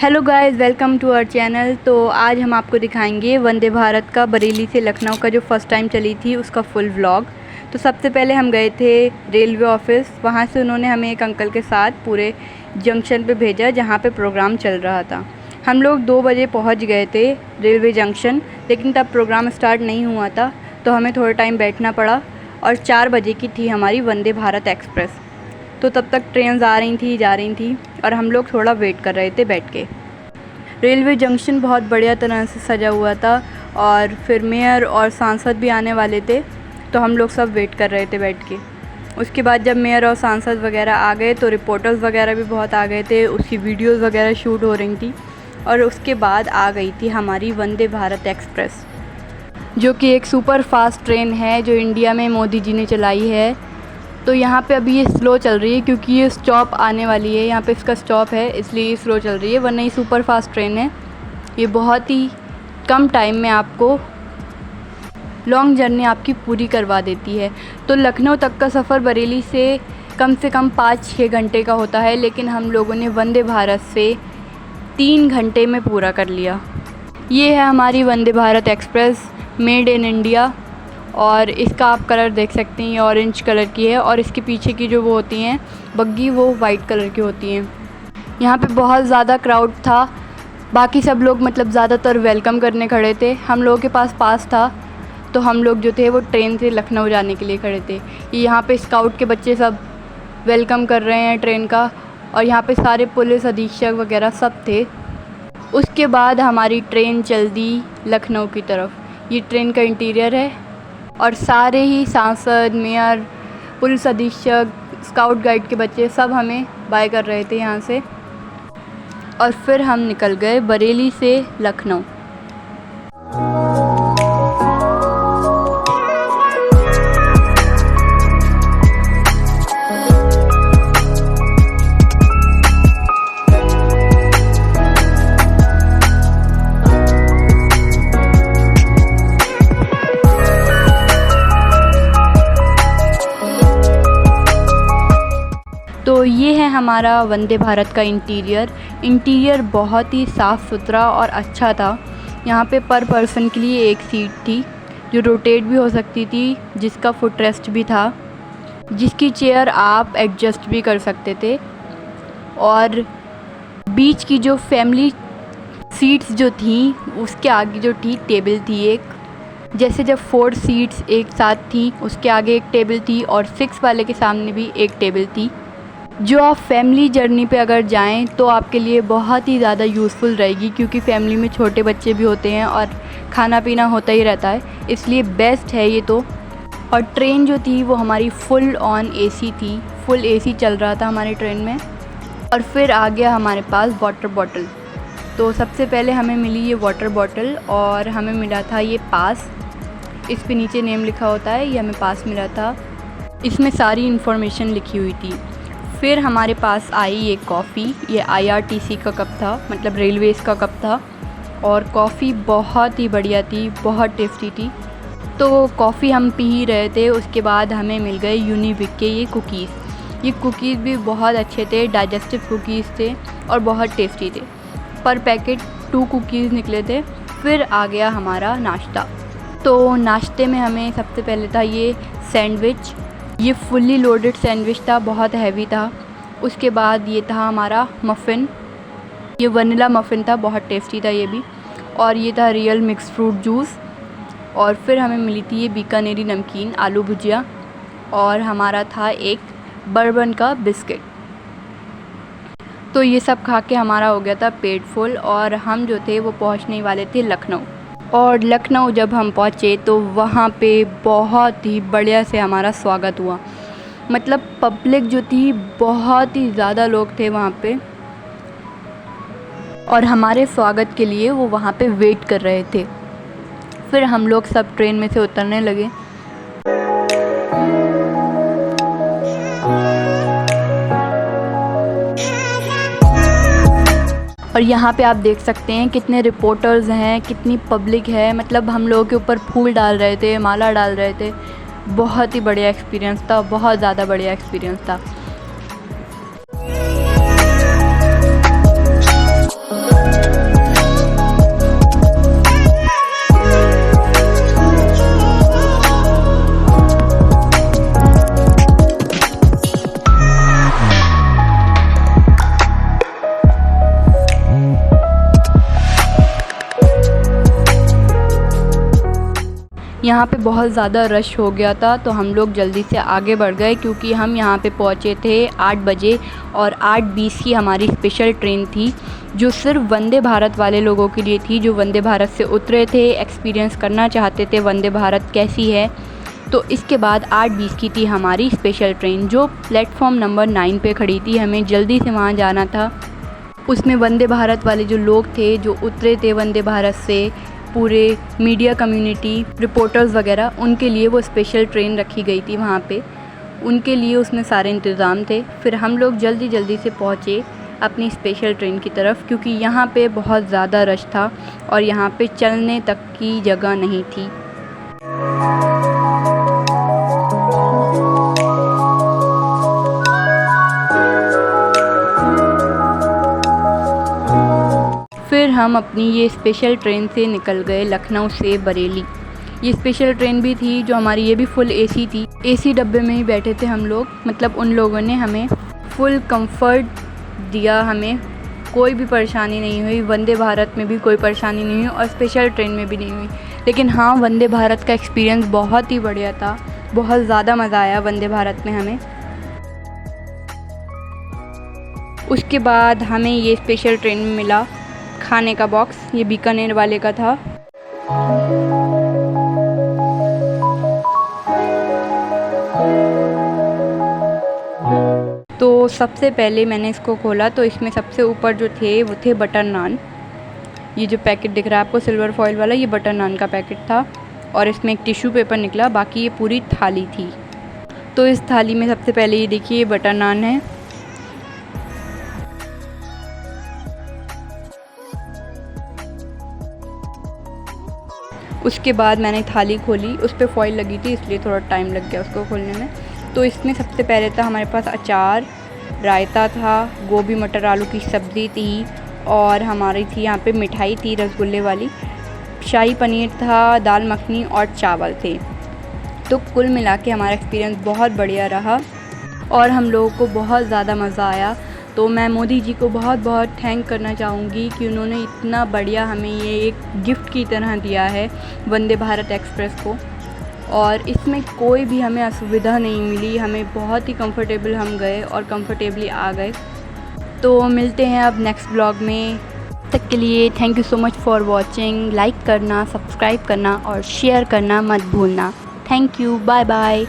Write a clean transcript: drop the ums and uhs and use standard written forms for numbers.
Hello guys, welcome to our channel. तो आज हम आपको दिखाएंगे वंदे भारत का बरेली से लखनऊ का जो फ़र्स्ट टाइम चली थी उसका फुल व्लॉग। तो सबसे पहले हम गए थे रेलवे ऑफिस। वहाँ से उन्होंने हमें एक अंकल के साथ पूरे जंक्शन पे भेजा जहाँ पे प्रोग्राम चल रहा था। हम लोग 2 बजे पहुँच गए थे रेलवे जंक्शन, लेकिन तब प्रोग्राम स्टार्ट नहीं हुआ था तो हमें थोड़ा टाइम बैठना पड़ा। और 4 बजे की थी हमारी वंदे भारत एक्सप्रेस। तो तब तक ट्रेन आ रही थी, जा रही थी और हम लोग थोड़ा वेट कर रहे थे बैठ के। रेलवे जंक्शन बहुत बढ़िया तरह से सजा हुआ था और फिर मेयर और सांसद भी आने वाले थे, तो हम लोग सब वेट कर रहे थे बैठ के। उसके बाद जब मेयर और सांसद वगैरह आ गए तो रिपोर्टर्स वगैरह भी बहुत आ गए थे, उसकी वीडियोस वगैरह शूट हो रही थी। और उसके बाद आ गई थी हमारी वंदे भारत एक्सप्रेस, जो कि एक सुपर फास्ट ट्रेन है जो इंडिया में मोदी जी ने चलाई है। तो यहाँ पे अभी ये स्लो चल रही है क्योंकि ये स्टॉप आने वाली है, यहाँ पे इसका स्टॉप है इसलिए ये स्लो चल रही है, वरना ये सुपर फास्ट ट्रेन है। ये बहुत ही कम टाइम में आपको लॉन्ग जर्नी आपकी पूरी करवा देती है। तो लखनऊ तक का सफ़र बरेली से कम 5-6 घंटे का होता है, लेकिन हम लोगों ने वंदे भारत से 3 घंटे में पूरा कर लिया। ये है हमारी Vande Bharat express, made in India. और इसका आप कलर देख सकते हैं, ये ऑरेंज कलर की है और इसके पीछे की जो वो होती हैं बग्गी, वो वाइट कलर की होती हैं। यहाँ पे बहुत ज़्यादा क्राउड था, बाकी सब लोग मतलब ज़्यादातर वेलकम करने खड़े थे। हम लोगों के पास था तो हम लोग जो थे वो ट्रेन से लखनऊ जाने के लिए खड़े थे। यहाँ पे स्काउट के बच्चे सब वेलकम कर रहे हैं ट्रेन का, और यहाँ पे सारे पुलिस अधीक्षक वगैरह सब थे। उसके बाद हमारी ट्रेन चल दी लखनऊ की तरफ। ये ट्रेन का इंटीरियर है और सारे ही सांसद, मेयर, पुलिस अधीक्षक, स्काउट गाइड के बच्चे सब हमें बाय कर रहे थे यहाँ से। और फिर हम निकल गए बरेली से लखनऊ। तो ये है हमारा वंदे भारत का इंटीरियर बहुत ही साफ़ सुथरा और अच्छा था। यहाँ पे पर पर्सन के लिए एक सीट थी जो रोटेट भी हो सकती थी, जिसका फुट रेस्ट भी था, जिसकी चेयर आप एडजस्ट भी कर सकते थे। और बीच की जो फैमिली सीट्स जो थी उसके आगे जो थी टेबल थी एक, जैसे जब 4 सीट्स एक साथ थी उसके आगे एक टेबल थी और 6 वाले के सामने भी एक टेबल थी। जो आप फैमिली जर्नी पे अगर जाएं तो आपके लिए बहुत ही ज़्यादा यूज़फुल रहेगी, क्योंकि फैमिली में छोटे बच्चे भी होते हैं और खाना पीना होता ही रहता है, इसलिए बेस्ट है ये तो। और ट्रेन जो थी वो हमारी फुल ऑन एसी थी, फुल एसी चल रहा था हमारी ट्रेन में। और फिर आ गया हमारे पास वाटर बॉटल। तो सबसे पहले हमें मिली ये वाटर बॉटल और हमें मिला था ये पास। इस पे नीचे नेम लिखा होता है, ये हमें पास मिला था, इसमें सारी इन्फॉर्मेशन लिखी हुई थी। फिर हमारे पास आई ये कॉफ़ी, ये IRTC का कप था, मतलब रेलवेज का कप था। और कॉफ़ी बहुत ही बढ़िया थी, बहुत टेस्टी थी। तो कॉफ़ी हम पी ही रहे थे। उसके बाद हमें मिल गए यूनिबिक के ये कुकीज़। ये कुकीज़ भी बहुत अच्छे थे, डाइजेस्टिव कुकीज़ थे और बहुत टेस्टी थे। पर पैकेट 2 कुकीज़ निकले थे। फिर आ गया हमारा नाश्ता। तो नाश्ते में हमें सबसे पहले था ये सैंडविच। ये फुल्ली लोडेड सैंडविच था, बहुत हैवी था। उसके बाद ये था हमारा मफ़िन, ये वनीला मफ़िन था, बहुत टेस्टी था ये भी। और ये था रियल मिक्स फ्रूट जूस। और फिर हमें मिली थी ये बीकानेरी नमकीन आलू भुजिया। और हमारा था एक बर्बन का बिस्किट। तो ये सब खा के हमारा हो गया था पेट फुल और हम जो थे वो पहुंचने वाले थे लखनऊ। और लखनऊ जब हम पहुँचे तो वहाँ पे बहुत ही बढ़िया से हमारा स्वागत हुआ। मतलब पब्लिक जो थी, बहुत ही ज़्यादा लोग थे वहाँ पे और हमारे स्वागत के लिए वो वहाँ पे वेट कर रहे थे। फिर हम लोग सब ट्रेन में से उतरने लगे। और यहाँ पे आप देख सकते हैं कितने रिपोर्टर्स हैं, कितनी पब्लिक है। मतलब हम लोगों के ऊपर फूल डाल रहे थे, माला डाल रहे थे। बहुत ही बढ़िया एक्सपीरियंस था, बहुत ज़्यादा बढ़िया एक्सपीरियंस था। यहाँ पे बहुत ज़्यादा रश हो गया था, तो हम लोग जल्दी से आगे बढ़ गए क्योंकि हम यहाँ पे पहुँचे थे 8 बजे और 8:20 की हमारी स्पेशल ट्रेन थी जो सिर्फ वंदे भारत वाले लोगों के लिए थी, जो वंदे भारत से उतरे थे, एक्सपीरियंस करना चाहते थे वंदे भारत कैसी है। तो इसके बाद 8:20 की थी हमारी स्पेशल ट्रेन जो प्लेटफॉर्म नंबर 9 पे खड़ी थी। हमें जल्दी से वहाँ जाना था। उसमें वंदे भारत वाले जो लोग थे जो उतरे थे वंदे भारत से, पूरे मीडिया कम्युनिटी, रिपोर्टर्स वगैरह, उनके लिए वो स्पेशल ट्रेन रखी गई थी वहाँ पे। उनके लिए उसमें सारे इंतज़ाम थे। फिर हम लोग जल्दी जल्दी से पहुँचे अपनी स्पेशल ट्रेन की तरफ क्योंकि यहाँ पे बहुत ज़्यादा रश था और यहाँ पे चलने तक की जगह नहीं थी। फिर हम अपनी ये स्पेशल ट्रेन से निकल गए लखनऊ से बरेली। ये स्पेशल ट्रेन भी थी जो हमारी, ये भी फुल एसी थी। एसी डब्बे में ही बैठे थे हम लोग, मतलब उन लोगों ने हमें फुल कंफर्ट दिया, हमें कोई भी परेशानी नहीं हुई। वंदे भारत में भी कोई परेशानी नहीं हुई और स्पेशल ट्रेन में भी नहीं हुई। लेकिन हाँ, वंदे भारत का एक्सपीरियंस बहुत ही बढ़िया था, बहुत ज़्यादा मज़ा आया वंदे भारत में हमें। उसके बाद हमें ये स्पेशल ट्रेन में मिला खाने का बॉक्स, ये बीकानेर वाले का था। तो सबसे पहले मैंने इसको खोला तो इसमें सबसे ऊपर जो थे वो थे बटर नान। ये जो पैकेट दिख रहा है आपको सिल्वर फॉइल वाला, ये बटर नान का पैकेट था और इसमें एक टिश्यू पेपर निकला। बाकी ये पूरी थाली थी। तो इस थाली में सबसे पहले ये देखिए, ये बटर नान है। उसके बाद मैंने थाली खोली, उस पर फॉइल लगी थी इसलिए थोड़ा टाइम लग गया उसको खोलने में। तो इसमें सबसे पहले था हमारे पास अचार, रायता था, गोभी मटर आलू की सब्ज़ी थी और हमारी थी यहाँ पे मिठाई थी रसगुल्ले वाली, शाही पनीर था, दाल मखनी और चावल थे। तो कुल मिला के हमारा एक्सपीरियंस बहुत बढ़िया रहा और हम लोगों को बहुत ज़्यादा मज़ा आया। तो मैं मोदी जी को बहुत बहुत थैंक करना चाहूँगी कि उन्होंने इतना बढ़िया हमें ये एक गिफ्ट की तरह दिया है वंदे भारत एक्सप्रेस को, और इसमें कोई भी हमें असुविधा नहीं मिली। हमें बहुत ही कंफर्टेबल हम गए और कंफर्टेबली आ गए। तो मिलते हैं अब नेक्स्ट ब्लॉग में। तक के लिए thank you so much for watching. Like करना, सब्सक्राइब करना और शेयर करना मत भूलना। Thank you, bye bye.